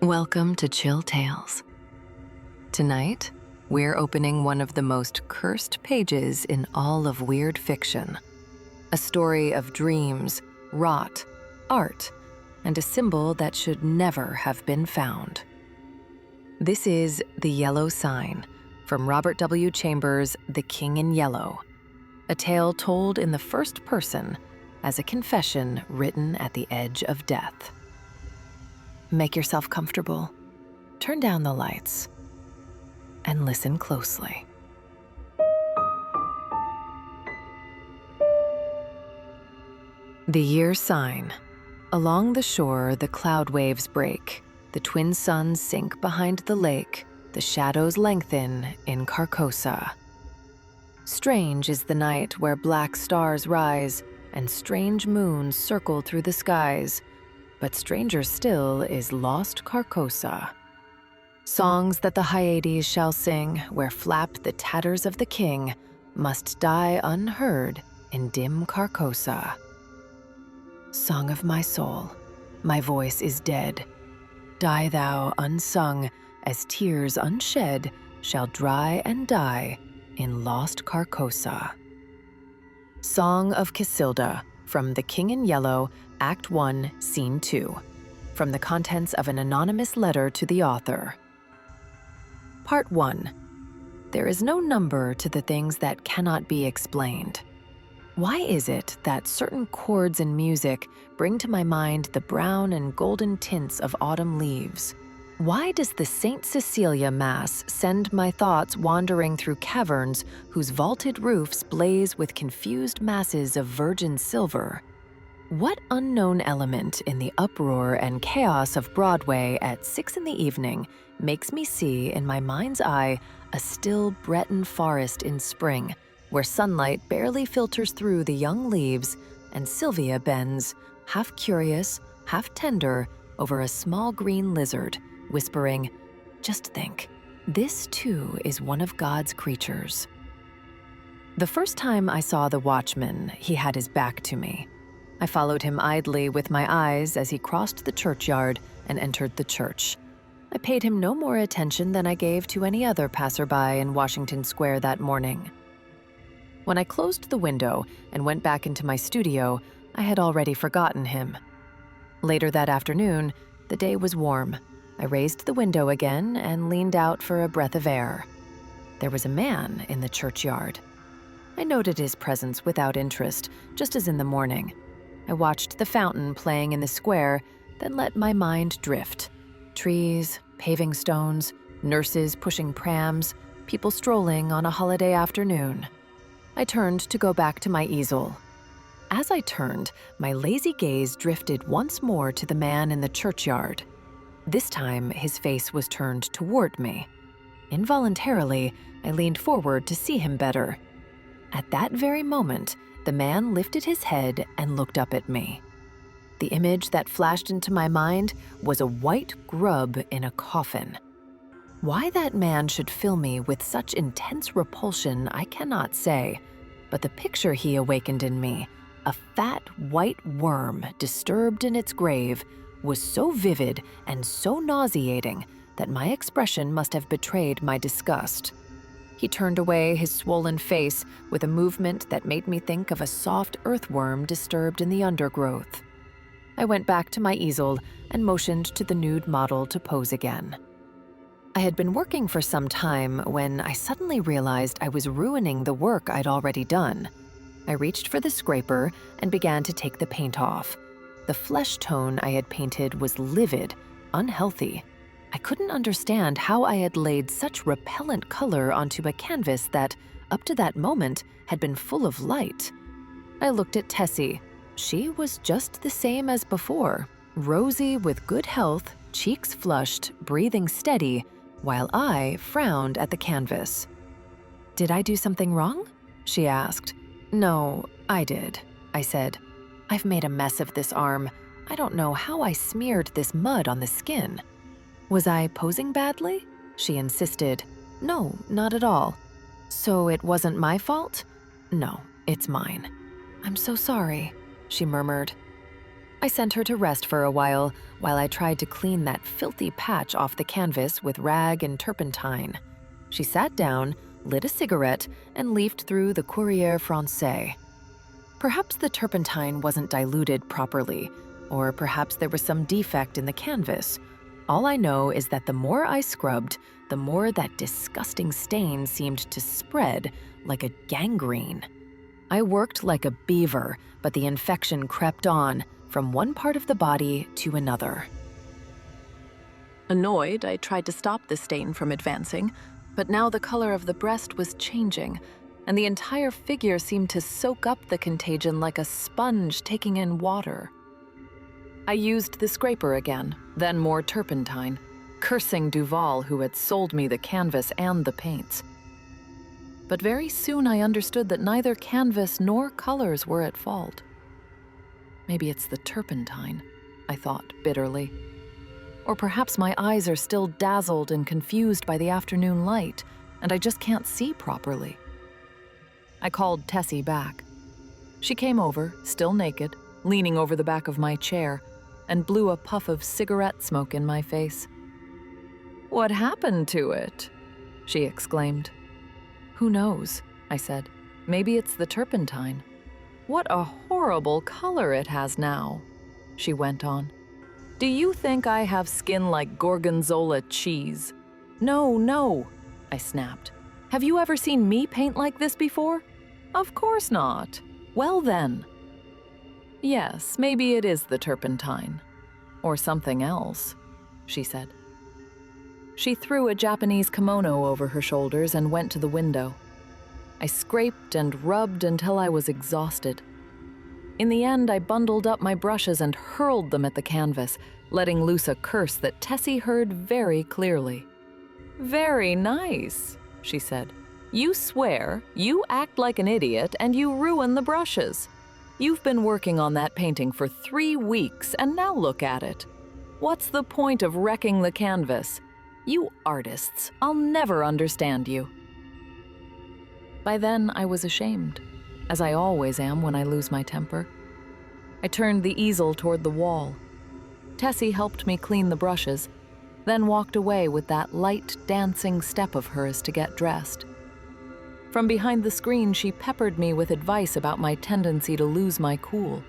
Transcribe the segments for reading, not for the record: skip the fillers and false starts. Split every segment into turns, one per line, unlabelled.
Welcome to Chill Tales. Tonight, we're opening one of the most cursed pages in all of weird fiction. A story of dreams, rot, art, and a symbol that should never have been found. This is The Yellow Sign from Robert W. Chambers' The King in Yellow, a tale told in the first person as a confession written at the edge of death. Make yourself comfortable, turn down the lights, and listen closely. The year sign. Along the shore, the cloud waves break. The twin suns sink behind the lake. The shadows lengthen in Carcosa. Strange is the night where black stars rise and strange moons circle through the skies. But stranger still is lost Carcosa. Songs that the Hyades shall sing, where flap the tatters of the king, must die unheard in dim Carcosa. Song of my soul, my voice is dead. Die thou unsung, as tears unshed shall dry and die in lost Carcosa. Song of Casilda, from The King in Yellow, Act 1, Scene 2, from the contents of an anonymous letter to the author. Part 1. There is no number to the things that cannot be explained. Why is it that certain chords in music bring to my mind the brown and golden tints of autumn leaves? Why does the Saint Cecilia Mass send my thoughts wandering through caverns whose vaulted roofs blaze with confused masses of virgin silver? What unknown element in the uproar and chaos of Broadway at 6 p.m. makes me see in my mind's eye a still Breton forest in spring, where sunlight barely filters through the young leaves, and Sylvia bends, half curious, half tender, over a small green lizard, whispering, "Just think, this too is one of God's creatures." The first time I saw the watchman, he had his back to me. I followed him idly with my eyes as he crossed the churchyard and entered the church. I paid him no more attention than I gave to any other passerby in Washington Square that morning. When I closed the window and went back into my studio, I had already forgotten him. Later that afternoon, the day was warm. I raised the window again and leaned out for a breath of air. There was a man in the churchyard. I noted his presence without interest, just as in the morning. I watched the fountain playing in the square, then let my mind drift. Trees, paving stones, nurses pushing prams, people strolling on a holiday afternoon. I turned to go back to my easel. As I turned, my lazy gaze drifted once more to the man in the churchyard. This time, his face was turned toward me. Involuntarily, I leaned forward to see him better. At that very moment, the man lifted his head and looked up at me. The image that flashed into my mind was a white grub in a coffin. Why that man should fill me with such intense repulsion, I cannot say, but the picture he awakened in me, a fat white worm disturbed in its grave, was so vivid and so nauseating that my expression must have betrayed my disgust. He turned away his swollen face with a movement that made me think of a soft earthworm disturbed in the undergrowth. I went back to my easel and motioned to the nude model to pose again. I had been working for some time when I suddenly realized I was ruining the work I'd already done. I reached for the scraper and began to take the paint off. The flesh tone I had painted was livid, unhealthy. I couldn't understand how I had laid such repellent color onto a canvas that, up to that moment, had been full of light. I looked at Tessie. She was just the same as before, rosy with good health, cheeks flushed, breathing steady, while I frowned at the canvas. "Did I do something wrong?" she asked. "No, I did," I said. "I've made a mess of this arm. I don't know how I smeared this mud on the skin." "Was I posing badly?" she insisted. "No, not at all." "So it wasn't my fault?" "No, it's mine." "I'm so sorry," she murmured. I sent her to rest for a while I tried to clean that filthy patch off the canvas with rag and turpentine. She sat down, lit a cigarette, and leafed through the Courrier Français. Perhaps the turpentine wasn't diluted properly, or perhaps there was some defect in the canvas. All I know is that the more I scrubbed, the more that disgusting stain seemed to spread like a gangrene. I worked like a beaver, but the infection crept on from one part of the body to another. Annoyed, I tried to stop the stain from advancing, but now the color of the breast was changing, and the entire figure seemed to soak up the contagion like a sponge taking in water. I used the scraper again, then more turpentine, cursing Duval who had sold me the canvas and the paints. But very soon I understood that neither canvas nor colors were at fault. Maybe it's the turpentine, I thought bitterly. Or perhaps my eyes are still dazzled and confused by the afternoon light, and I just can't see properly. I called Tessie back. She came over, still naked, leaning over the back of my chair, and blew a puff of cigarette smoke in my face. "What happened to it?" she exclaimed. "Who knows?" I said. "Maybe it's the turpentine." "What a horrible color it has now," she went on. "Do you think I have skin like gorgonzola cheese?" No, I snapped. "Have you ever seen me paint like this before?" "Of course not." "Well then." "Yes, maybe it is the turpentine. Or something else," she said. She threw a Japanese kimono over her shoulders and went to the window. I scraped and rubbed until I was exhausted. In the end, I bundled up my brushes and hurled them at the canvas, letting loose a curse that Tessie heard very clearly. "Very nice," she said. "You swear, you act like an idiot, and you ruin the brushes. You've been working on that painting for 3 weeks, and now look at it. What's the point of wrecking the canvas? You artists, I'll never understand you." By then, I was ashamed, as I always am when I lose my temper. I turned the easel toward the wall. Tessie helped me clean the brushes, then walked away with that light, dancing step of hers to get dressed. From behind the screen, she peppered me with advice about my tendency to lose my cool.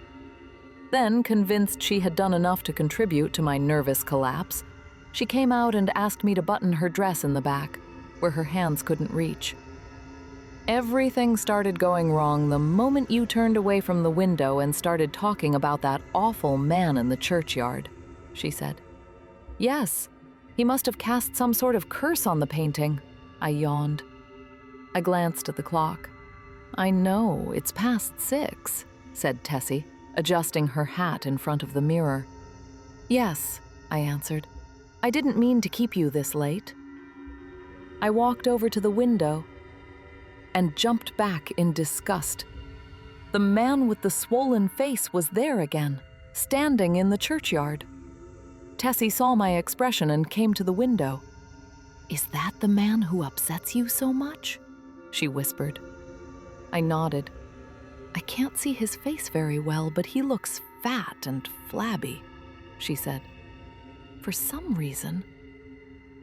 Then, convinced she had done enough to contribute to my nervous collapse, she came out and asked me to button her dress in the back, where her hands couldn't reach. "Everything started going wrong the moment you turned away from the window and started talking about that awful man in the churchyard," she said. "Yes, he must have cast some sort of curse on the painting," I yawned. I glanced at the clock. "I know, it's past 6, said Tessie, adjusting her hat in front of the mirror. "Yes," I answered. "I didn't mean to keep you this late." I walked over to the window and jumped back in disgust. The man with the swollen face was there again, standing in the churchyard. Tessie saw my expression and came to the window. "Is that the man who upsets you so much?" she whispered. I nodded. "I can't see his face very well, but he looks fat and flabby," she said. "For some reason."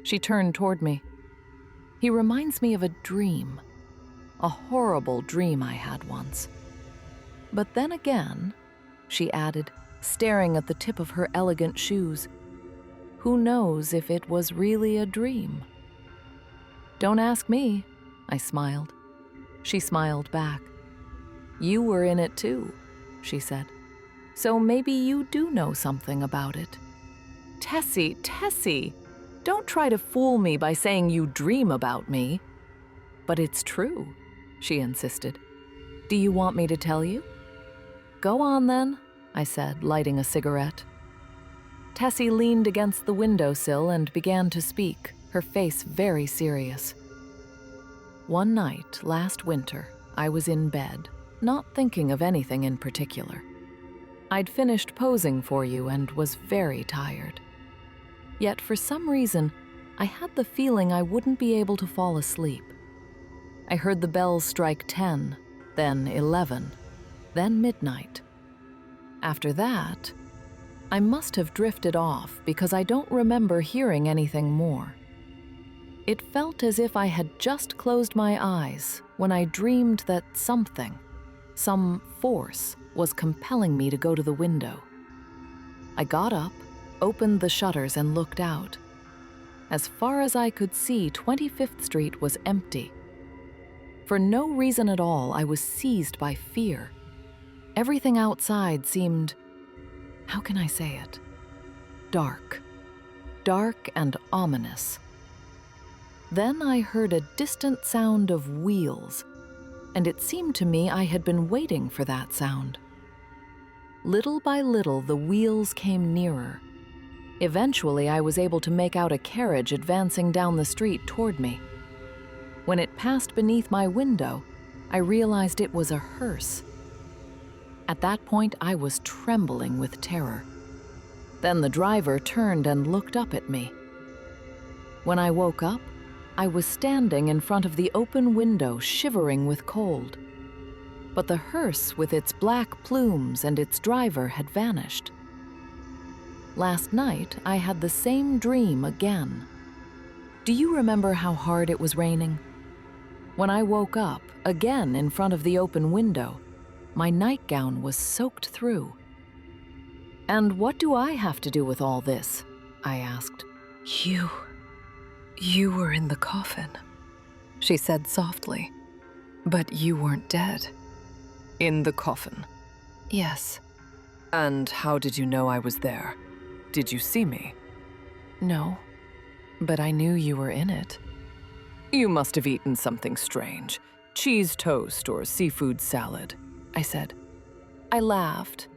She turned toward me. "He reminds me of a dream. A horrible dream I had once. But then again," she added, staring at the tip of her elegant shoes, "who knows if it was really a dream?" "Don't ask me," I smiled. She smiled back. "You were in it too," she said. "So maybe you do know something about it." Tessie, don't try to fool me by saying you dream about me." "But it's true," she insisted. "Do you want me to tell you?" "Go on then," I said, lighting a cigarette. Tessie leaned against the windowsill and began to speak, her face very serious. "One night last winter, I was in bed, not thinking of anything in particular. I'd finished posing for you and was very tired. Yet for some reason, I had the feeling I wouldn't be able to fall asleep. I heard the bells strike 10, then 11, then midnight. After that, I must have drifted off because I don't remember hearing anything more. It felt as if I had just closed my eyes when I dreamed that something, some force, was compelling me to go to the window. I got up, opened the shutters, and looked out. As far as I could see, 25th Street was empty. For no reason at all, I was seized by fear. Everything outside seemed, how can I say it? Dark. Dark and ominous. Then I heard a distant sound of wheels, and it seemed to me I had been waiting for that sound. Little by little, the wheels came nearer. Eventually, I was able to make out a carriage advancing down the street toward me. When it passed beneath my window, I realized it was a hearse. At that point, I was trembling with terror. Then the driver turned and looked up at me. When I woke up, I was standing in front of the open window, shivering with cold. But the hearse with its black plumes and its driver had vanished. Last night, I had the same dream again. Do you remember how hard it was raining? When I woke up, again in front of the open window, my nightgown was soaked through. And what do I have to do with all this? I asked. You were in the coffin, she said softly. But you weren't dead.
In the coffin?
Yes.
And how did you know I was there? Did you see me?
No, but I knew you were in it.
You must have eaten something strange. Cheese toast or seafood salad, I said.
I laughed,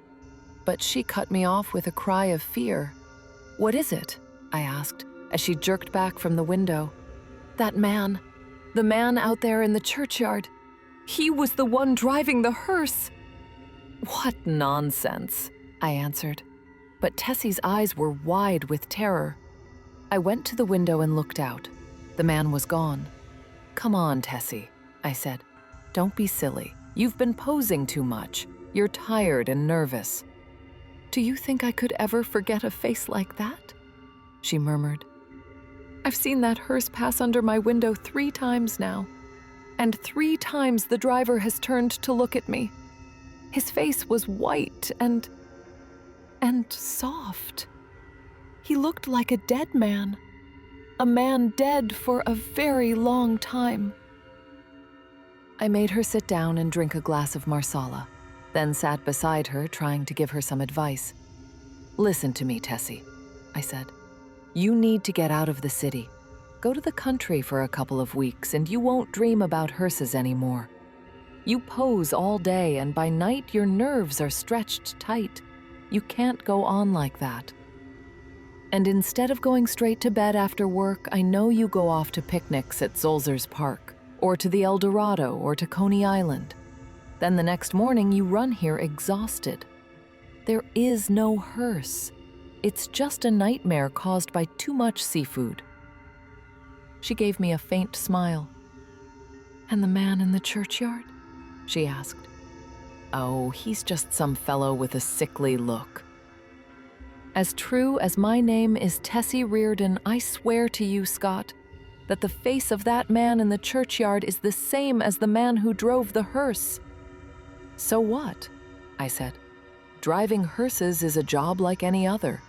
but she cut me off with a cry of fear. What is it? I asked, as she jerked back from the window. That man, the man out there in the churchyard. He was the one driving the hearse.
What nonsense,
I answered, but Tessie's eyes were wide with terror. I went to the window and looked out. The man was gone. Come on, Tessie, I said. Don't be silly. You've been posing too much. You're tired and nervous. Do you think I could ever forget a face like that? She murmured. I've seen that hearse pass under my window 3 times now, and 3 times the driver has turned to look at me. His face was white and soft. He looked like a dead man, a man dead for a very long time. I made her sit down and drink a glass of marsala, then sat beside her trying to give her some advice. Listen to me, Tessie, I said. You need to get out of the city. Go to the country for a couple of weeks and you won't dream about hearses anymore. You pose all day and by night your nerves are stretched tight. You can't go on like that. And instead of going straight to bed after work, I know you go off to picnics at Zolzer's Park, or to the El Dorado, or to Coney Island. Then the next morning you run here exhausted. There is no hearse. It's just a nightmare caused by too much seafood. She gave me a faint smile. And the man in the churchyard? She asked. Oh, he's just some fellow with a sickly look. As true as my name is Tessie Reardon, I swear to you, Scott, that the face of that man in the churchyard is the same as the man who drove the hearse. So what? I said. Driving hearses is a job like any other.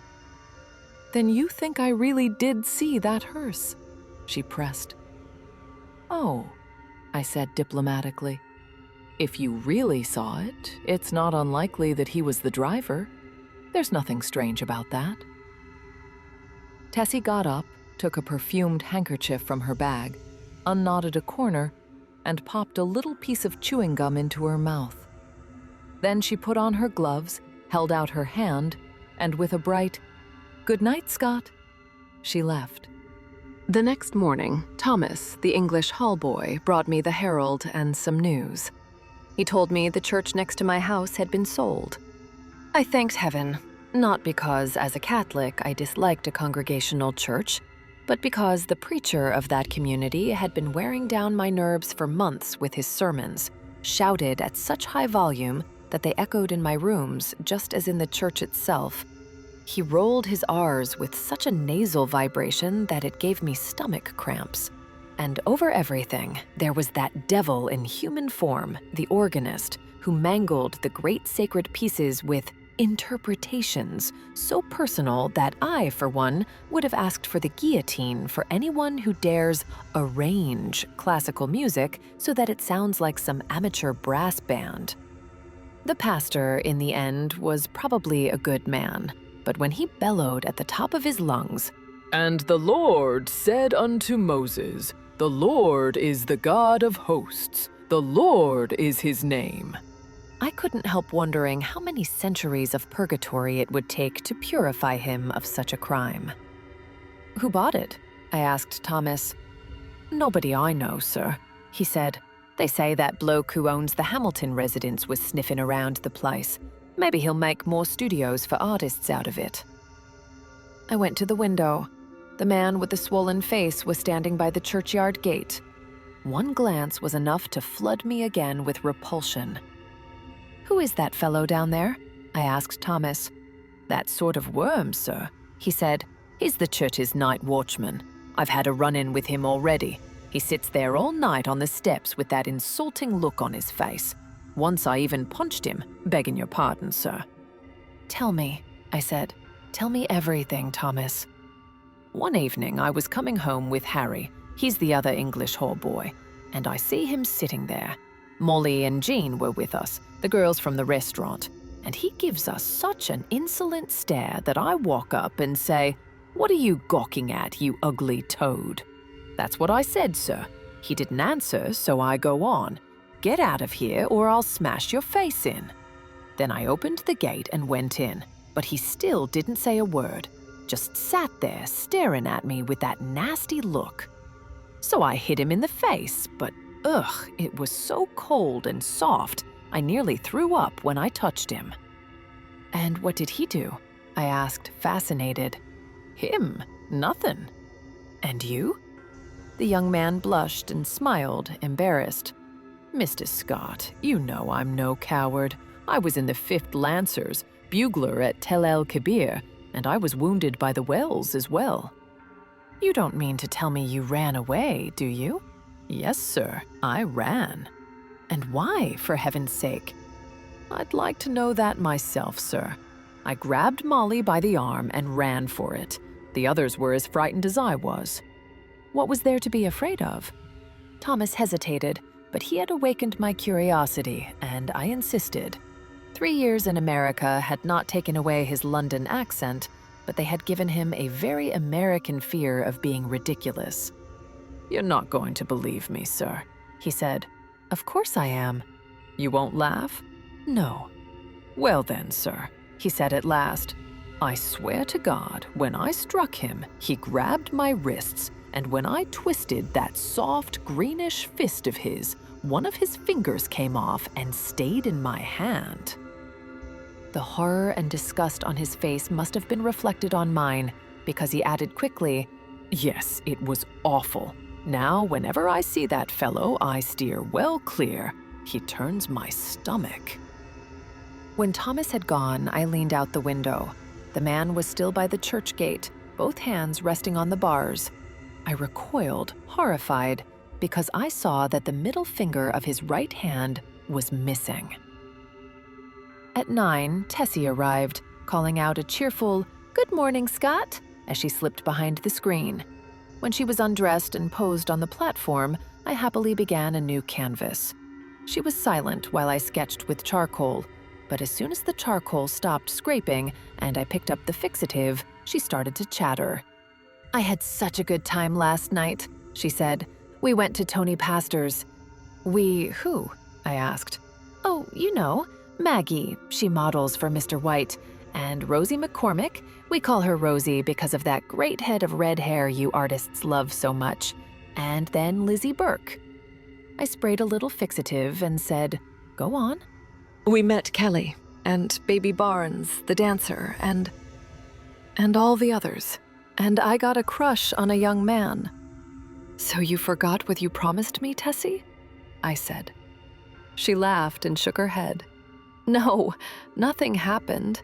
Then you think I really did see that hearse? She pressed. Oh, I said diplomatically. If you really saw it, it's not unlikely that he was the driver. There's nothing strange about that. Tessie got up, took a perfumed handkerchief from her bag, unknotted a corner, and popped a little piece of chewing gum into her mouth. Then she put on her gloves, held out her hand, and with a bright, "Good night, Scott," she left. The next morning, Thomas, the English hall boy, brought me the Herald and some news. He told me the church next to my house had been sold. I thanked heaven, not because, as a Catholic, I disliked a congregational church, but because the preacher of that community had been wearing down my nerves for months with his sermons, shouted at such high volume that they echoed in my rooms just as in the church itself, He rolled his R's with such a nasal vibration that it gave me stomach cramps. And over everything, there was that devil in human form, the organist, who mangled the great sacred pieces with interpretations so personal that I, for one, would have asked for the guillotine for anyone who dares arrange classical music so that it sounds like some amateur brass band. The pastor, in the end, was probably a good man, but when he bellowed at the top of his lungs,
"And the Lord said unto Moses, the Lord is the God of hosts, the Lord is his name,"
I couldn't help wondering how many centuries of purgatory it would take to purify him of such a crime. "Who bought it?" I asked Thomas. "Nobody I know, sir," he said. "They say that bloke who owns the Hamilton residence was sniffing around the place. Maybe he'll make more studios for artists out of it." I went to the window. The man with the swollen face was standing by the churchyard gate. One glance was enough to flood me again with repulsion. "Who is that fellow down there?" I asked Thomas. "That sort of worm, sir," he said. "He's the church's night watchman. I've had a run-in with him already. He sits there all night on the steps with that insulting look on his face. Once I even punched him, begging your pardon, sir." "Tell me," I said. "Tell me everything, Thomas." "One evening I was coming home with Harry, he's the other English hall boy, and I see him sitting there. Molly and Jean were with us, the girls from the restaurant, and he gives us such an insolent stare that I walk up and say, 'What are you gawking at, you ugly toad?' That's what I said, sir. He didn't answer, so I go on, 'Get out of here or I'll smash your face in.' Then I opened the gate and went in, but he still didn't say a word, just sat there staring at me with that nasty look. So I hit him in the face, but it was so cold and soft, I nearly threw up when I touched him." "And what did he do?" I asked, fascinated. "Him? Nothing." "And you?" The young man blushed and smiled, embarrassed. "Mr. Scott, you know I'm no coward. I was in the 5th Lancers, bugler at Tel El Kebir, and I was wounded by the wells as well." "You don't mean to tell me you ran away, do you?" "Yes, sir, I ran." "And why, for heaven's sake?" "I'd like to know that myself, sir. I grabbed Molly by the arm and ran for it. The others were as frightened as I was." "What was there to be afraid of?" Thomas hesitated, but he had awakened my curiosity, and I insisted. 3 years in America had not taken away his London accent, but they had given him a very American fear of being ridiculous. "You're not going to believe me, sir," he said. "Of course I am." "You won't laugh?" "No." "Well then, sir," he said at last, "I swear to God, when I struck him, he grabbed my wrists, and when I twisted that soft, greenish fist of his, one of his fingers came off and stayed in my hand." The horror and disgust on his face must have been reflected on mine, because he added quickly, "Yes, it was awful. Now, whenever I see that fellow, I steer well clear. He turns my stomach." When Thomas had gone, I leaned out the window. The man was still by the church gate, both hands resting on the bars. I recoiled, horrified, because I saw that the middle finger of his right hand was missing. At 9, Tessie arrived, calling out a cheerful, "Good morning, Scott," as she slipped behind the screen. When she was undressed and posed on the platform, I happily began a new canvas. She was silent while I sketched with charcoal, but as soon as the charcoal stopped scraping and I picked up the fixative, she started to chatter. "I had such a good time last night," she said. "We went to Tony Pastor's." "We who?" I asked. "Oh, you know, Maggie, she models for Mr. White, and Rosie McCormick, we call her Rosie because of that great head of red hair you artists love so much, and then Lizzie Burke." I sprayed a little fixative and said, "Go on." "We met Kelly, and Baby Barnes, the dancer, and all the others, and I got a crush on a young man." "So you forgot what you promised me, Tessie?" I said. She laughed and shook her head. "No, nothing happened.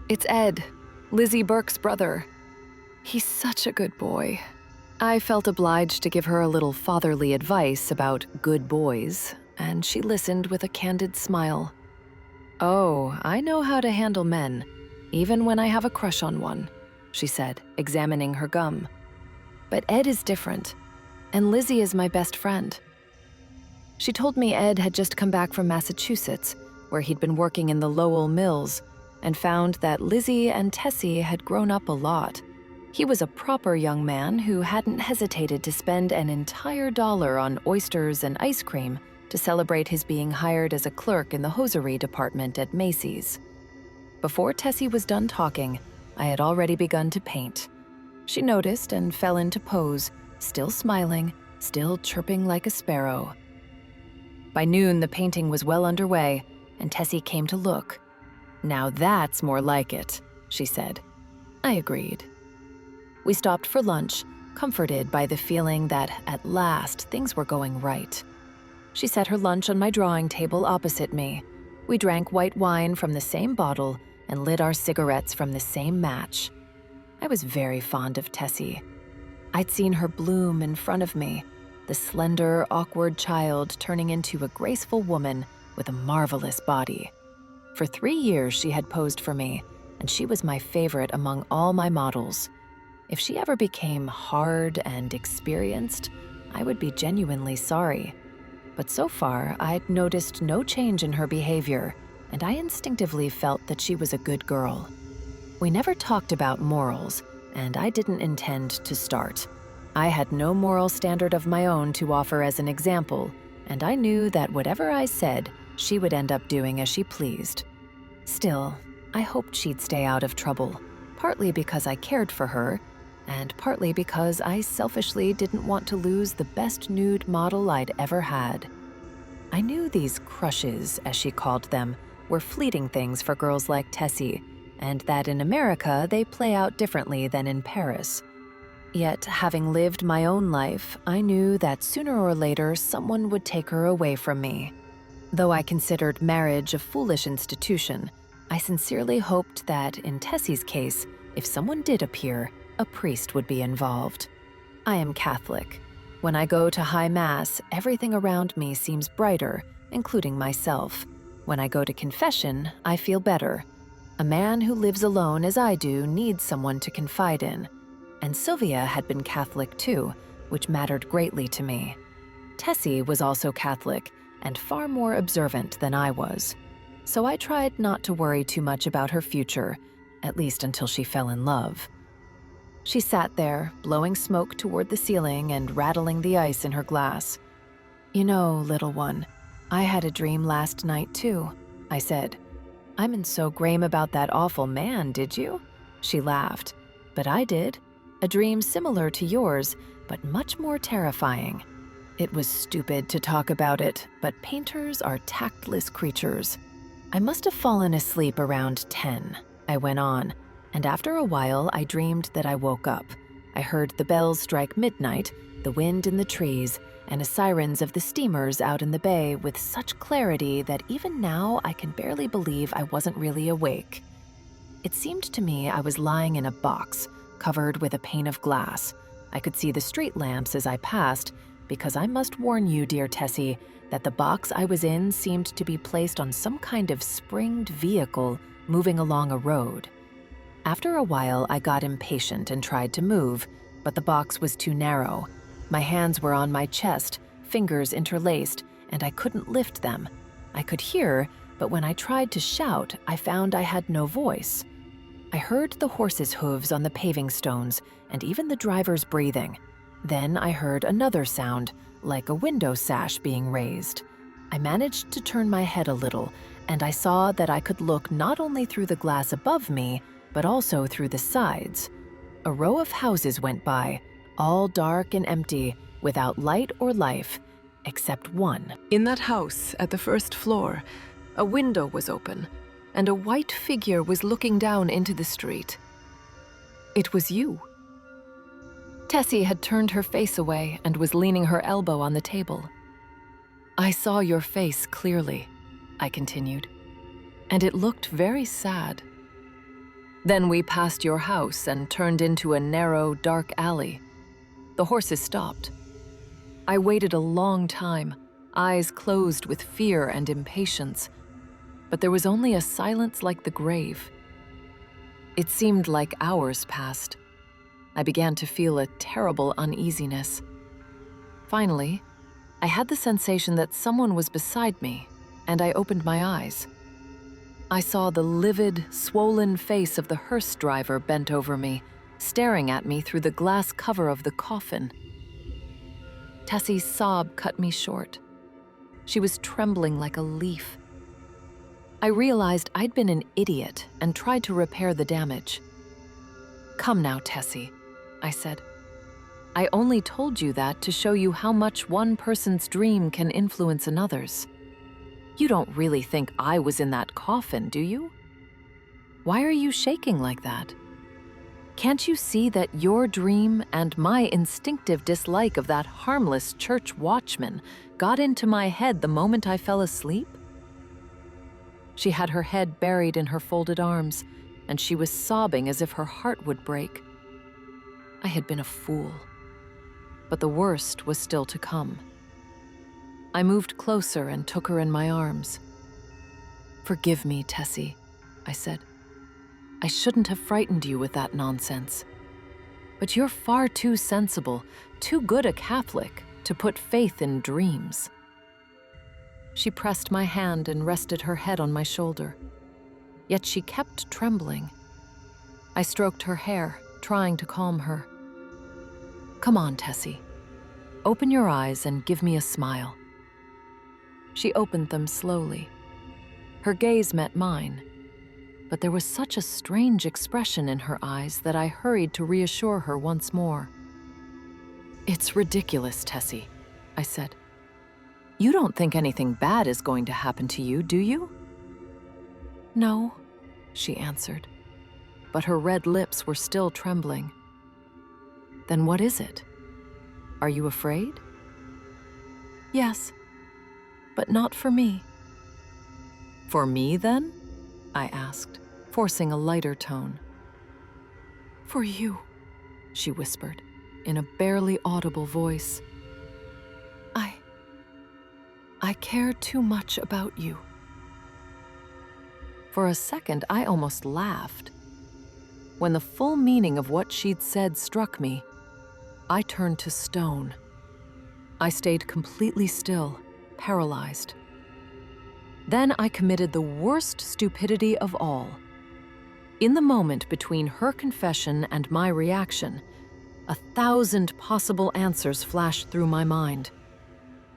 It's Ed. Lizzie Burke's brother. He's such a good boy. I felt obliged to give her a little fatherly advice about good boys, and she listened with a candid smile. Oh, I know how to handle men, even when I have a crush on one, she said, examining her gum. But Ed is different, and Lizzie is my best friend. She told me Ed had just come back from Massachusetts, where he'd been working in the Lowell mills, and found that Lizzie and Tessie had grown up a lot. He was a proper young man who hadn't hesitated to spend an entire $1 on oysters and ice cream to celebrate his being hired as a clerk in the hosiery department at Macy's. Before Tessie was done talking, I had already begun to paint. She noticed and fell into pose, still smiling, still chirping like a sparrow. By noon, the painting was well underway, and Tessie came to look. Now that's more like it, she said. I agreed. We stopped for lunch, comforted by the feeling that, at last, things were going right. She set her lunch on my drawing table opposite me. We drank white wine from the same bottle and lit our cigarettes from the same match. I was very fond of Tessie. I'd seen her bloom in front of me, the slender, awkward child turning into a graceful woman with a marvelous body. For 3 years she had posed for me, and she was my favorite among all my models. If she ever became hard and experienced, I would be genuinely sorry. But so far, I'd noticed no change in her behavior, and I instinctively felt that she was a good girl. We never talked about morals, and I didn't intend to start. I had no moral standard of my own to offer as an example, and I knew that whatever I said, she would end up doing as she pleased. Still, I hoped she'd stay out of trouble, partly because I cared for her, and partly because I selfishly didn't want to lose the best nude model I'd ever had. I knew these crushes, as she called them, were fleeting things for girls like Tessie, and that in America they play out differently than in Paris. Yet, having lived my own life, I knew that sooner or later someone would take her away from me. Though I considered marriage a foolish institution, I sincerely hoped that, in Tessie's case, if someone did appear, a priest would be involved. I am Catholic. When I go to High Mass, everything around me seems brighter, including myself. When I go to confession, I feel better. A man who lives alone as I do needs someone to confide in. And Sylvia had been Catholic too, which mattered greatly to me. Tessie was also Catholic, and far more observant than I was. So I tried not to worry too much about her future, at least until she fell in love. She sat there, blowing smoke toward the ceiling and rattling the ice in her glass. You know, little one, I had a dream last night too, I said. I meant so grim about that awful man, did you? She laughed. But I did. A dream similar to yours, but much more terrifying. It was stupid to talk about it, but painters are tactless creatures. I must have fallen asleep around 10, I went on, and after a while I dreamed that I woke up. I heard the bells strike midnight, the wind in the trees, and the sirens of the steamers out in the bay with such clarity that even now I can barely believe I wasn't really awake. It seemed to me I was lying in a box, covered with a pane of glass. I could see the street lamps as I passed, because I must warn you, dear Tessie, that the box I was in seemed to be placed on some kind of springed vehicle moving along a road. After a while, I got impatient and tried to move, but the box was too narrow. My hands were on my chest, fingers interlaced, and I couldn't lift them. I could hear, but when I tried to shout, I found I had no voice. I heard the horse's hooves on the paving stones, and even the driver's breathing. Then I heard another sound, like a window sash being raised. I managed to turn my head a little, and I saw that I could look not only through the glass above me, but also through the sides. A row of houses went by, all dark and empty, without light or life, except one. In that house, at the first floor, a window was open, and a white figure was looking down into the street. It was you. Tessie had turned her face away and was leaning her elbow on the table. I saw your face clearly, I continued, and it looked very sad. Then we passed your house and turned into a narrow, dark alley. The horses stopped. I waited a long time, eyes closed with fear and impatience, but there was only a silence like the grave. It seemed like hours passed. I began to feel a terrible uneasiness. Finally, I had the sensation that someone was beside me, and I opened my eyes. I saw the livid, swollen face of the hearse driver bent over me, staring at me through the glass cover of the coffin. Tessie's sob cut me short. She was trembling like a leaf. I realized I'd been an idiot and tried to repair the damage. "Come now, Tessie," I said. "I only told you that to show you how much one person's dream can influence another's. You don't really think I was in that coffin, do you? Why are you shaking like that? Can't you see that your dream and my instinctive dislike of that harmless church watchman got into my head the moment I fell asleep?" She had her head buried in her folded arms, and she was sobbing as if her heart would break. I had been a fool. But the worst was still to come. I moved closer and took her in my arms. "Forgive me, Tessie," I said. "I shouldn't have frightened you with that nonsense. But you're far too sensible, too good a Catholic, to put faith in dreams." She pressed my hand and rested her head on my shoulder. Yet she kept trembling. I stroked her hair, trying to calm her. "Come on, Tessie. Open your eyes and give me a smile." She opened them slowly. Her gaze met mine, but there was such a strange expression in her eyes that I hurried to reassure her once more. "It's ridiculous, Tessie," I said. "You don't think anything bad is going to happen to you, do you?" "No," she answered, but her red lips were still trembling. "Then what is it? Are you afraid?" "Yes, but not for me." "For me, then?" I asked, forcing a lighter tone. "For you," she whispered, in a barely audible voice. I care too much about you." For a second, I almost laughed. When the full meaning of what she'd said struck me, I turned to stone. I stayed completely still, paralyzed. Then I committed the worst stupidity of all. In the moment between her confession and my reaction, 1,000 possible answers flashed through my mind.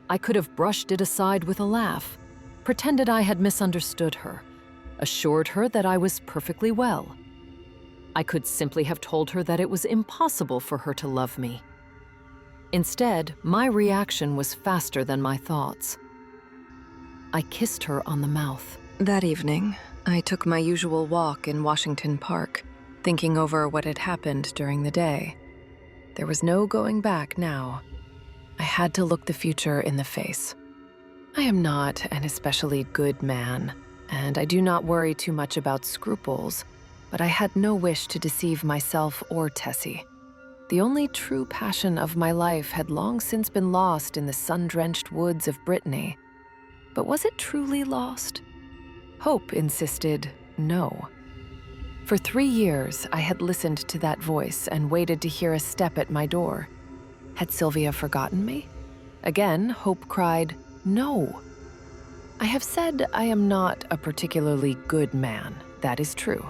I could have brushed it aside with a laugh, pretended I had misunderstood her, assured her that I was perfectly well. I could simply have told her that it was impossible for her to love me. Instead, my reaction was faster than my thoughts. I kissed her on the mouth. That evening, I took my usual walk in Washington Park, thinking over what had happened during the day. There was no going back now. I had to look the future in the face. I am not an especially good man, and I do not worry too much about scruples, but I had no wish to deceive myself or Tessie. The only true passion of my life had long since been lost in the sun-drenched woods of Brittany. But was it truly lost? Hope insisted no. For 3 years, I had listened to that voice and waited to hear a step at my door. Had Sylvia forgotten me? Again, Hope cried, no. I have said I am not a particularly good man, that is true.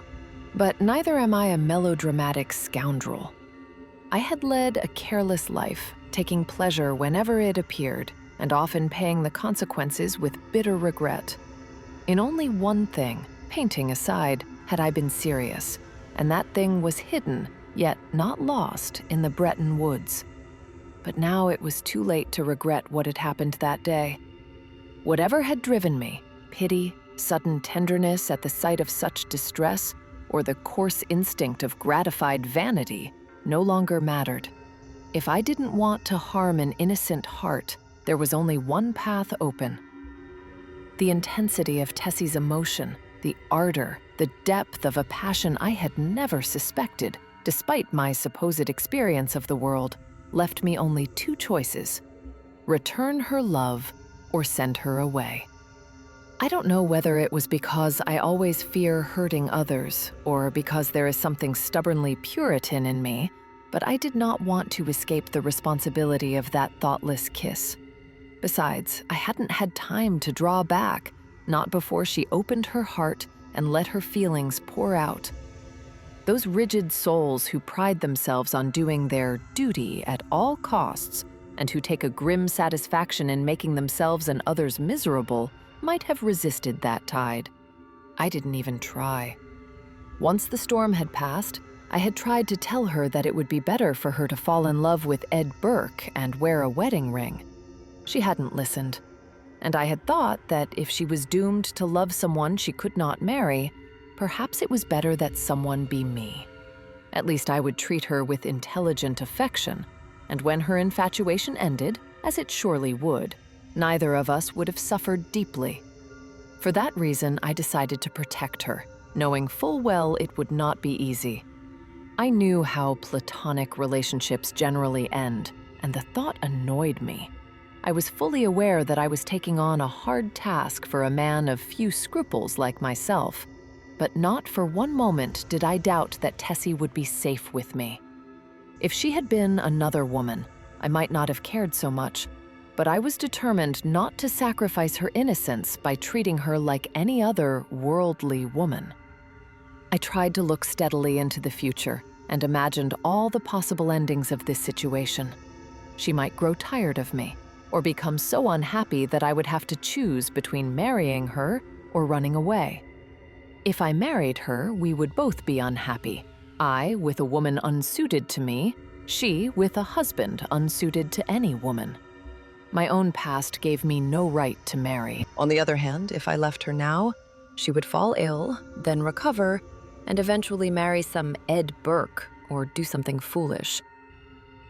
But neither am I a melodramatic scoundrel. I had led a careless life, taking pleasure whenever it appeared, and often paying the consequences with bitter regret. In only one thing, painting aside, had I been serious, and that thing was hidden, yet not lost, in the Breton woods. But now it was too late to regret what had happened that day. Whatever had driven me, pity, sudden tenderness at the sight of such distress, or the coarse instinct of gratified vanity, no longer mattered. If I didn't want to harm an innocent heart, there was only one path open. The intensity of Tessie's emotion, the ardor, the depth of a passion I had never suspected, despite my supposed experience of the world, left me only two choices: return her love or send her away. I don't know whether it was because I always fear hurting others or because there is something stubbornly Puritan in me, but I did not want to escape the responsibility of that thoughtless kiss. Besides, I hadn't had time to draw back, not before she opened her heart and let her feelings pour out. Those rigid souls who pride themselves on doing their duty at all costs and who take a grim satisfaction in making themselves and others miserable might have resisted that tide. I didn't even try. Once the storm had passed, I had tried to tell her that it would be better for her to fall in love with Ed Burke and wear a wedding ring. She hadn't listened, and I had thought that if she was doomed to love someone she could not marry, perhaps it was better that someone be me. At least I would treat her with intelligent affection, and when her infatuation ended, as it surely would, neither of us would have suffered deeply. For that reason, I decided to protect her, knowing full well it would not be easy. I knew how platonic relationships generally end, and the thought annoyed me. I was fully aware that I was taking on a hard task for a man of few scruples like myself, but not for one moment did I doubt that Tessie would be safe with me. If she had been another woman, I might not have cared so much, but I was determined not to sacrifice her innocence by treating her like any other worldly woman. I tried to look steadily into the future and imagined all the possible endings of this situation. She might grow tired of me, or become so unhappy that I would have to choose between marrying her or running away. If I married her, we would both be unhappy. I with a woman unsuited to me, she with a husband unsuited to any woman. My own past gave me no right to marry. On the other hand, if I left her now, she would fall ill, then recover, and eventually marry some Ed Burke or do something foolish.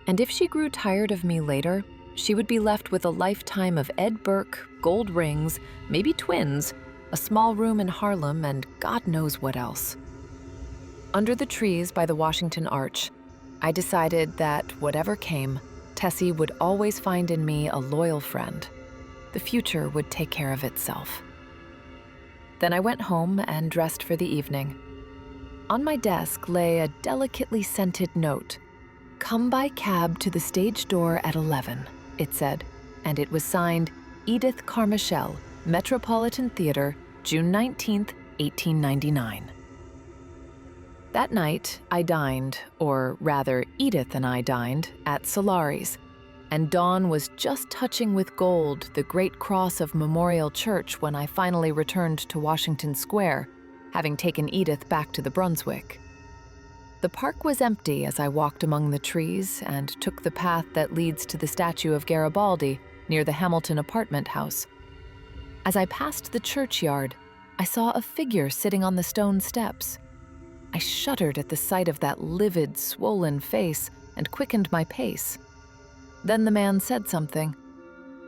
And if she grew tired of me later, she would be left with a lifetime of Ed Burke, gold rings, maybe twins, a small room in Harlem, and God knows what else. Under the trees by the Washington Arch, I decided that whatever came, Tessie would always find in me a loyal friend. The future would take care of itself. Then I went home and dressed for the evening. On my desk lay a delicately scented note. "Come by cab to the stage door at 11, it said, and it was signed Edith Carmichael, Metropolitan Theater, June 19th, 1899. That night, I dined, or rather Edith and I dined, at Solari's, and dawn was just touching with gold the great cross of Memorial Church when I finally returned to Washington Square, having taken Edith back to the Brunswick. The park was empty as I walked among the trees and took the path that leads to the statue of Garibaldi near the Hamilton apartment house. As I passed the churchyard, I saw a figure sitting on the stone steps. I shuddered at the sight of that livid, swollen face and quickened my pace. Then the man said something.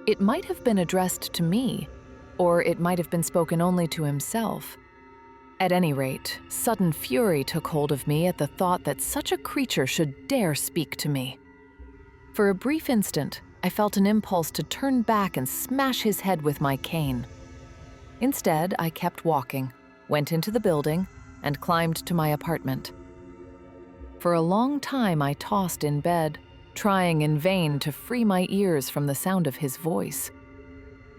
It might have been addressed to me, or it might have been spoken only to himself. At any rate, sudden fury took hold of me at the thought that such a creature should dare speak to me. For a brief instant, I felt an impulse to turn back and smash his head with my cane. Instead, I kept walking, went into the building, and climbed to my apartment. For a long time, I tossed in bed, trying in vain to free my ears from the sound of his voice.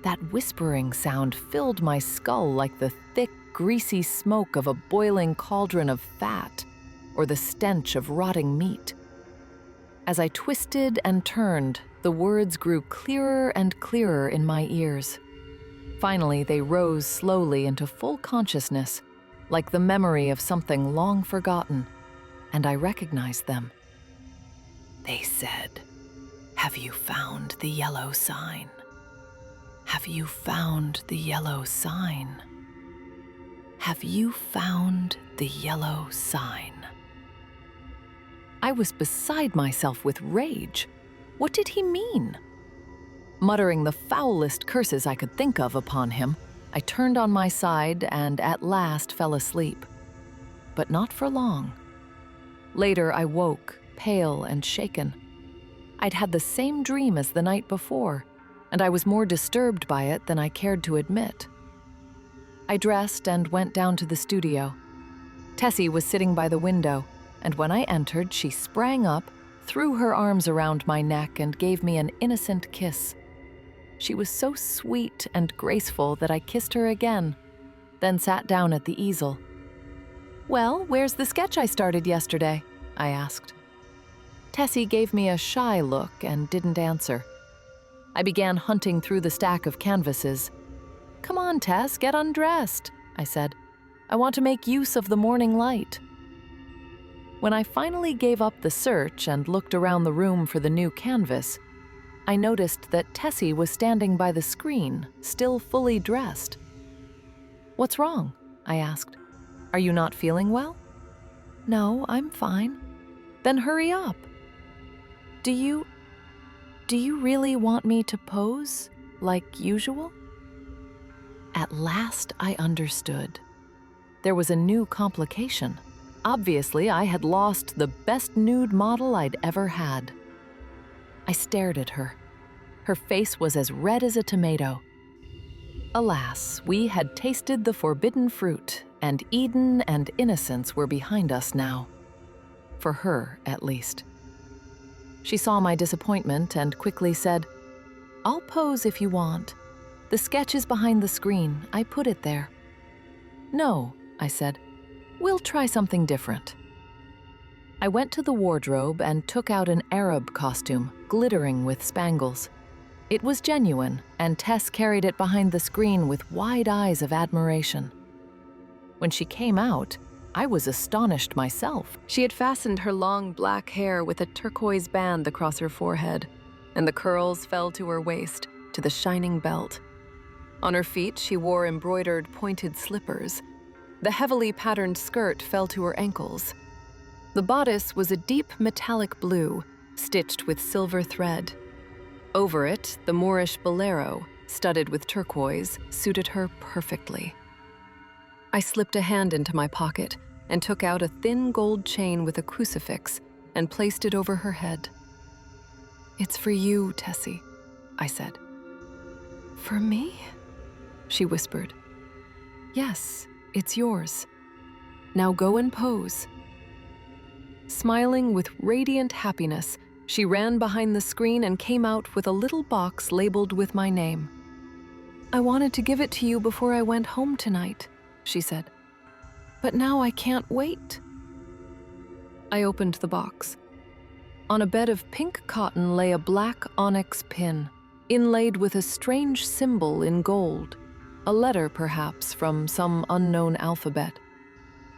That whispering sound filled my skull like the thick, greasy smoke of a boiling cauldron of fat, or the stench of rotting meat. As I twisted and turned, the words grew clearer and clearer in my ears. Finally, they rose slowly into full consciousness, like the memory of something long forgotten, and I recognized them. They said, "Have you found the yellow sign? Have you found the yellow sign? Have you found the yellow sign?" I was beside myself with rage. What did he mean? Muttering the foulest curses I could think of upon him, I turned on my side and at last fell asleep. But not for long. Later, I woke, pale and shaken. I'd had the same dream as the night before, and I was more disturbed by it than I cared to admit. I dressed and went down to the studio. Tessie was sitting by the window, and when I entered, she sprang up, threw her arms around my neck, and gave me an innocent kiss. She was so sweet and graceful that I kissed her again, then sat down at the easel. "Well, where's the sketch I started yesterday?" I asked. Tessie gave me a shy look and didn't answer. I began hunting through the stack of canvases. "Come on, Tess, get undressed," I said. "I want to make use of the morning light." When I finally gave up the search and looked around the room for the new canvas, I noticed that Tessie was standing by the screen, still fully dressed. "What's wrong?" I asked. "Are you not feeling well?" "No, I'm fine." "Then hurry up." Do you really want me to pose like usual?" At last I understood. There was a new complication. Obviously, I had lost the best nude model I'd ever had. I stared at her. Her face was as red as a tomato. Alas, we had tasted the forbidden fruit, and Eden and innocence were behind us now. For her, at least. She saw my disappointment and quickly said, "I'll pose if you want. The sketch is behind the screen. I put it there." "No," I said. "We'll try something different." I went to the wardrobe and took out an Arab costume, glittering with spangles. It was genuine, and Tess carried it behind the screen with wide eyes of admiration. When she came out, I was astonished myself. She had fastened her long black hair with a turquoise band across her forehead, and the curls fell to her waist, to the shining belt. On her feet, she wore embroidered pointed slippers. The heavily patterned skirt fell to her ankles. The bodice was a deep metallic blue, stitched with silver thread. Over it, the Moorish bolero, studded with turquoise, suited her perfectly. I slipped a hand into my pocket and took out a thin gold chain with a crucifix and placed it over her head. "It's for you, Tessie," I said. "For me?" she whispered. "Yes, it's yours. Now go and pose." Smiling with radiant happiness, she ran behind the screen and came out with a little box labeled with my name. "I wanted to give it to you before I went home tonight," she said. "But now I can't wait." I opened the box. On a bed of pink cotton lay a black onyx pin, inlaid with a strange symbol in gold, a letter perhaps from some unknown alphabet.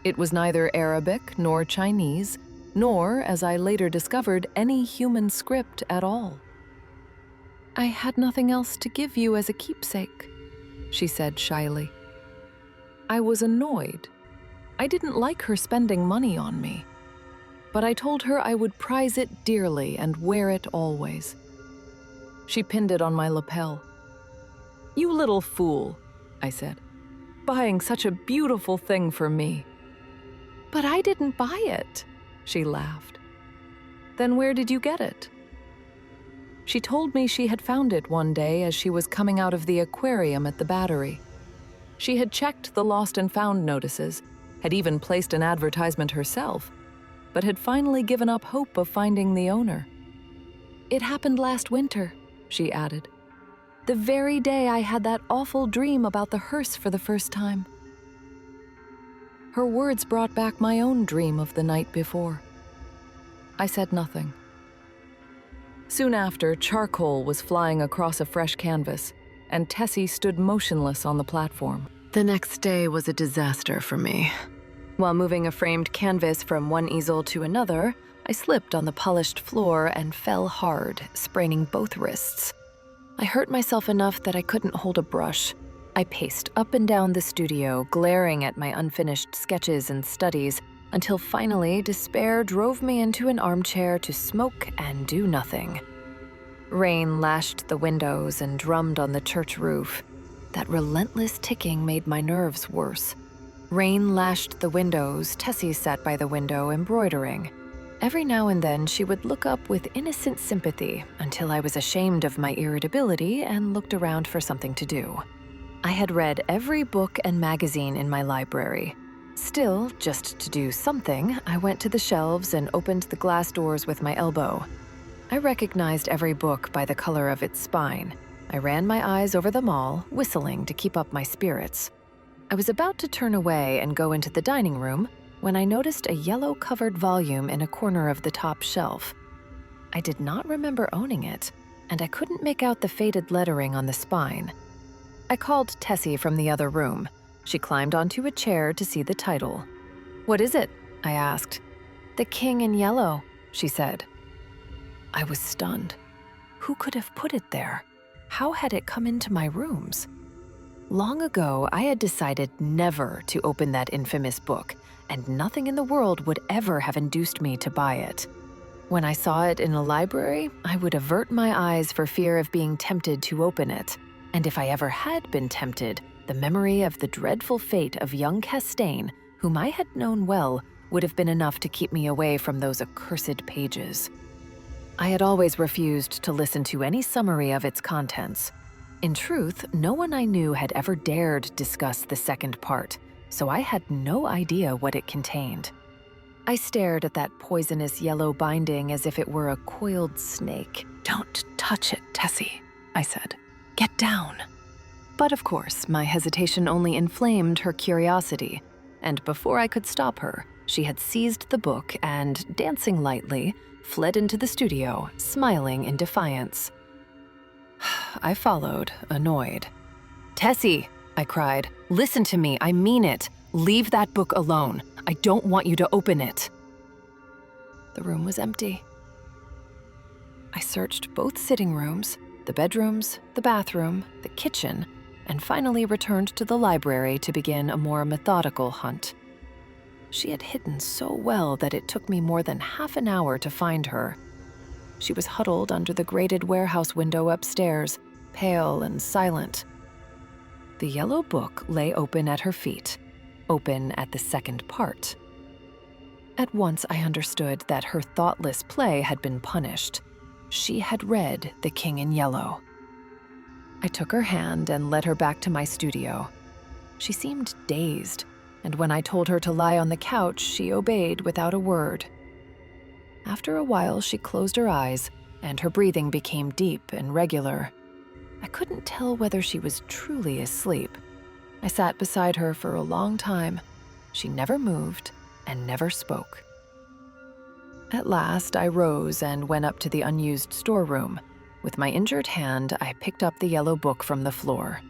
It was neither Arabic nor Chinese, nor, as I later discovered, any human script at all. "I had nothing else to give you as a keepsake," she said shyly. I was annoyed. I didn't like her spending money on me. But I told her I would prize it dearly and wear it always. She pinned it on my lapel. "You little fool," I said, "buying such a beautiful thing for me." "But I didn't buy it," she laughed. "Then where did you get it?" She told me she had found it one day as she was coming out of the aquarium at the Battery. She had checked the lost and found notices, had even placed an advertisement herself, but had finally given up hope of finding the owner. "It happened last winter," she added. "The very day I had that awful dream about the hearse for the first time." Her words brought back my own dream of the night before. I said nothing. Soon after, charcoal was flying across a fresh canvas, and Tessie stood motionless on the platform. The next day was a disaster for me. While moving a framed canvas from one easel to another, I slipped on the polished floor and fell hard, spraining both wrists. I hurt myself enough that I couldn't hold a brush. I paced up and down the studio, glaring at my unfinished sketches and studies, until finally despair drove me into an armchair to smoke and do nothing. Rain lashed the windows and drummed on the church roof. That relentless ticking made my nerves worse. Rain lashed the windows. Tessie sat by the window embroidering. Every now and then she would look up with innocent sympathy until I was ashamed of my irritability and looked around for something to do. I had read every book and magazine in my library. Still, just to do something, I went to the shelves and opened the glass doors with my elbow. I recognized every book by the color of its spine. I ran my eyes over them all, whistling to keep up my spirits. I was about to turn away and go into the dining room when I noticed a yellow-covered volume in a corner of the top shelf. I did not remember owning it, and I couldn't make out the faded lettering on the spine. I called Tessie from the other room. She climbed onto a chair to see the title. "What is it?" I asked. "The King in Yellow," she said. I was stunned. Who could have put it there? How had it come into my rooms? Long ago, I had decided never to open that infamous book, and nothing in the world would ever have induced me to buy it. When I saw it in a library, I would avert my eyes for fear of being tempted to open it. And if I ever had been tempted, the memory of the dreadful fate of young Castaigne, whom I had known well, would have been enough to keep me away from those accursed pages. I had always refused to listen to any summary of its contents. In truth, no one I knew had ever dared discuss the second part, so I had no idea what it contained. I stared at that poisonous yellow binding as if it were a coiled snake. "Don't touch it, Tessie," I said. "Get down." But of course, my hesitation only inflamed her curiosity, and before I could stop her, she had seized the book and, dancing lightly, fled into the studio, smiling in defiance. I followed, annoyed. "Tessie," I cried, "listen to me, I mean it. Leave that book alone. I don't want you to open it." The room was empty. I searched both sitting rooms, the bedrooms, the bathroom, the kitchen, and finally returned to the library to begin a more methodical hunt. She had hidden so well that it took me more than half an hour to find her. She was huddled under the grated warehouse window upstairs, pale and silent. The yellow book lay open at her feet, open at the second part. At once I understood that her thoughtless play had been punished. She had read The King in Yellow. I took her hand and led her back to my studio. She seemed dazed, and when I told her to lie on the couch, she obeyed without a word. After a while, she closed her eyes, and her breathing became deep and regular. I couldn't tell whether she was truly asleep. I sat beside her for a long time. She never moved and never spoke. At last, I rose and went up to the unused storeroom. With my injured hand, I picked up the yellow book from the floor.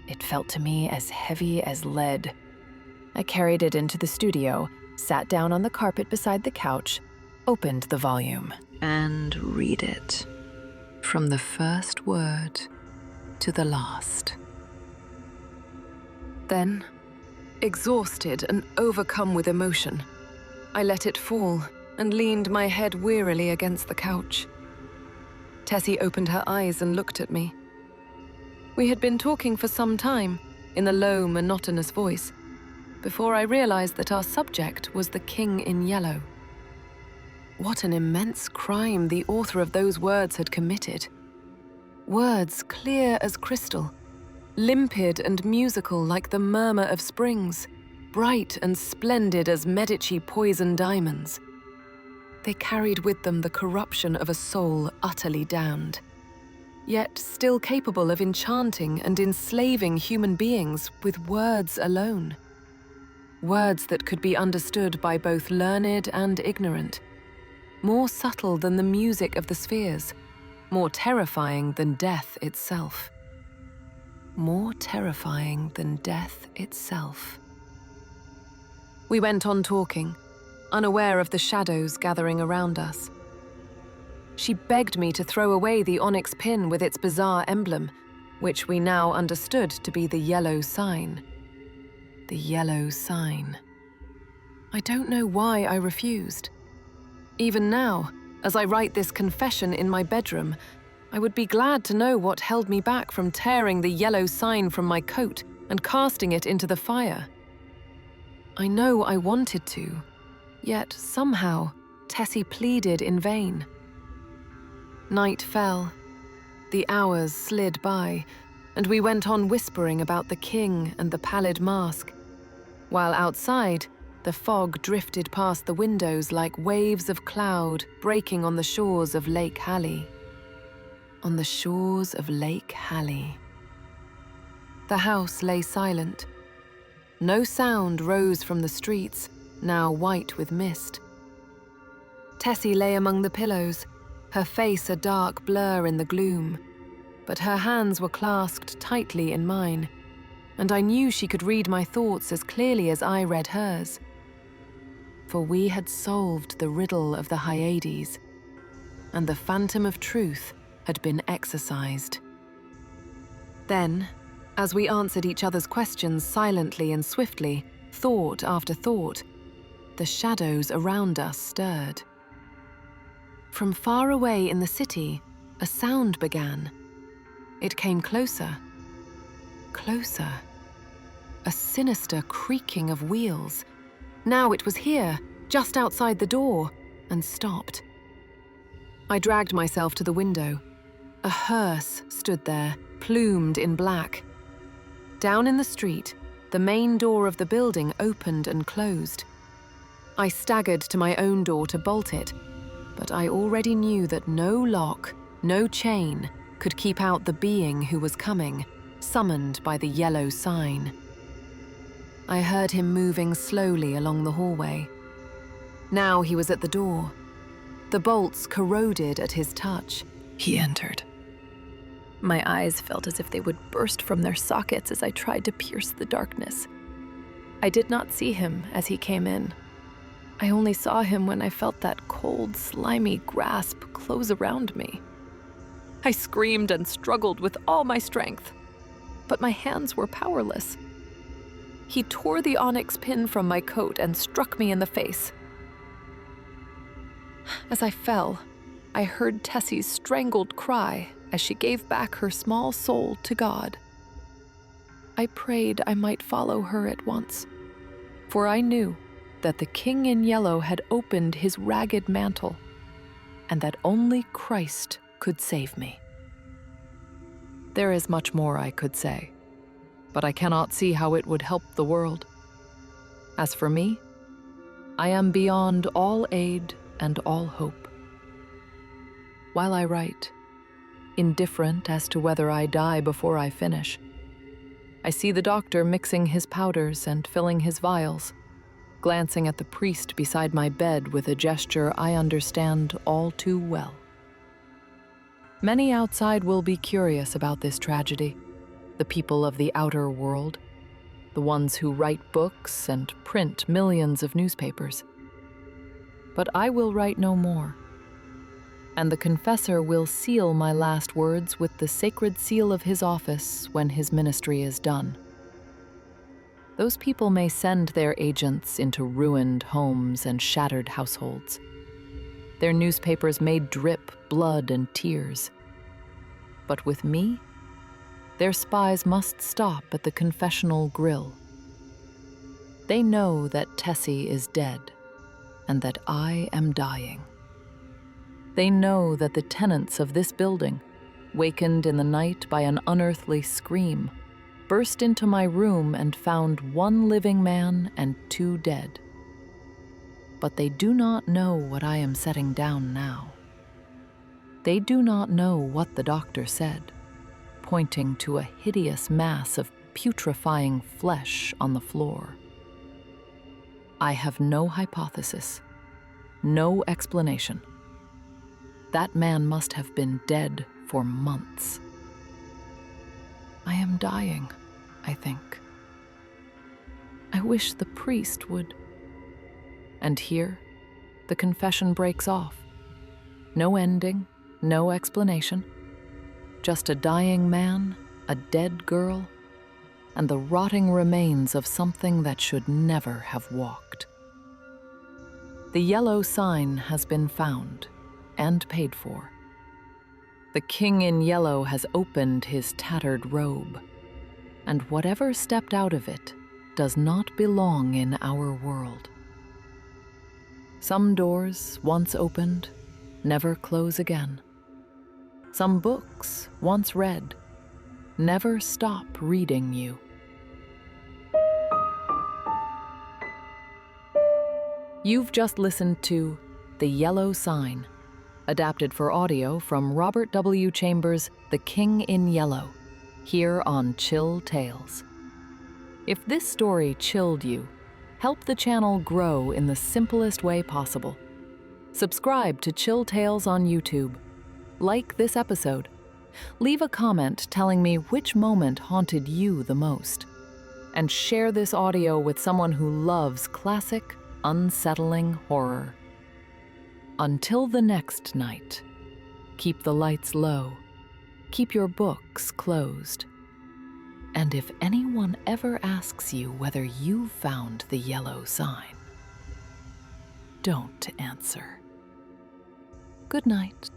It felt to me as heavy as lead. I carried it into the studio, sat down on the carpet beside the couch, opened the volume. "And read it, from the first word to the last." Then, exhausted and overcome with emotion, I let it fall and leaned my head wearily against the couch. Tessie opened her eyes and looked at me. We had been talking for some time, in a low, monotonous voice, before I realized that our subject was the King in Yellow. What an immense crime the author of those words had committed. Words clear as crystal, limpid and musical like the murmur of springs, bright and splendid as Medici poison diamonds. They carried with them the corruption of a soul utterly damned, yet still capable of enchanting and enslaving human beings with words alone. Words that could be understood by both learned and ignorant, more subtle than the music of the spheres, more terrifying than death itself. More terrifying than death itself. We went on talking, unaware of the shadows gathering around us. She begged me to throw away the onyx pin with its bizarre emblem, which we now understood to be the yellow sign. The yellow sign. I don't know why I refused. Even now, as I write this confession in my bedroom, I would be glad to know what held me back from tearing the yellow sign from my coat and casting it into the fire. I know I wanted to, yet somehow Tessie pleaded in vain. Night fell, the hours slid by, and we went on whispering about the king and the pallid mask, while outside, the fog drifted past the windows like waves of cloud breaking on the shores of Lake Halley. On the shores of Lake Halley. The house lay silent. No sound rose from the streets, now white with mist. Tessie lay among the pillows, her face a dark blur in the gloom, but her hands were clasped tightly in mine, and I knew she could read my thoughts as clearly as I read hers. For we had solved the riddle of the Hyades, and the phantom of truth had been exorcised. Then, as we answered each other's questions silently and swiftly, thought after thought, the shadows around us stirred. From far away in the city, a sound began. It came closer. Closer. A sinister creaking of wheels. Now it was here, just outside the door, and stopped. I dragged myself to the window. A hearse stood there, plumed in black. Down in the street, the main door of the building opened and closed. I staggered to my own door to bolt it, but I already knew that no lock, no chain, could keep out the being who was coming, summoned by the yellow sign. I heard him moving slowly along the hallway. Now he was at the door. The bolts corroded at his touch.
He entered. My eyes felt as if they would burst from their sockets as I tried to pierce the darkness. I did not see him as he came in. I only saw him when I felt that cold, slimy grasp close around me. I screamed and struggled with all my strength, but my hands were powerless. He tore the onyx pin from my coat and struck me in the face. As I fell, I heard Tessie's strangled cry as she gave back her small soul to God. I prayed I might follow her at once, for I knew that the King in Yellow had opened his ragged mantle, and that only Christ could save me.
There is much more I could say, but I cannot see how it would help the world. As for me, I am beyond all aid and all hope. While I write, indifferent as to whether I die before I finish, I see the doctor mixing his powders and filling his vials, glancing at the priest beside my bed with a gesture I understand all too well. Many outside will be curious about this tragedy, the people of the outer world, the ones who write books and print millions of newspapers. But I will write no more, and the confessor will seal my last words with the sacred seal of his office when his ministry is done. Those people may send their agents into ruined homes and shattered households. Their newspapers may drip blood and tears. But with me, their spies must stop at the confessional grill. They know that Tessie is dead and that I am dying. They know that the tenants of this building, wakened in the night by an unearthly scream, burst into my room and found one living man and two dead. But they do not know what I am setting down now. They do not know what the doctor said, pointing to a hideous mass of putrefying flesh on the floor. I have no hypothesis, no explanation. That man must have been dead for months. I am dying, I think. I wish the priest would. And here, the confession breaks off. No ending, no explanation. Just a dying man, a dead girl, and the rotting remains of something that should never have walked. The yellow sign has been found and paid for. The king in yellow has opened his tattered robe, and whatever stepped out of it does not belong in our world. Some doors, once opened, never close again. Some books, once read, never stop reading you. You've just listened to The Yellow Sign, adapted for audio from Robert W. Chambers' The King in Yellow, here on Chill Tales. If this story chilled you, help the channel grow in the simplest way possible. Subscribe to Chill Tales on YouTube. Like this episode. Leave a comment telling me which moment haunted you the most. And share this audio with someone who loves classic, unsettling horror. Until the next night, keep the lights low, keep your books closed. And if anyone ever asks you whether you found the yellow sign, don't answer. Good night.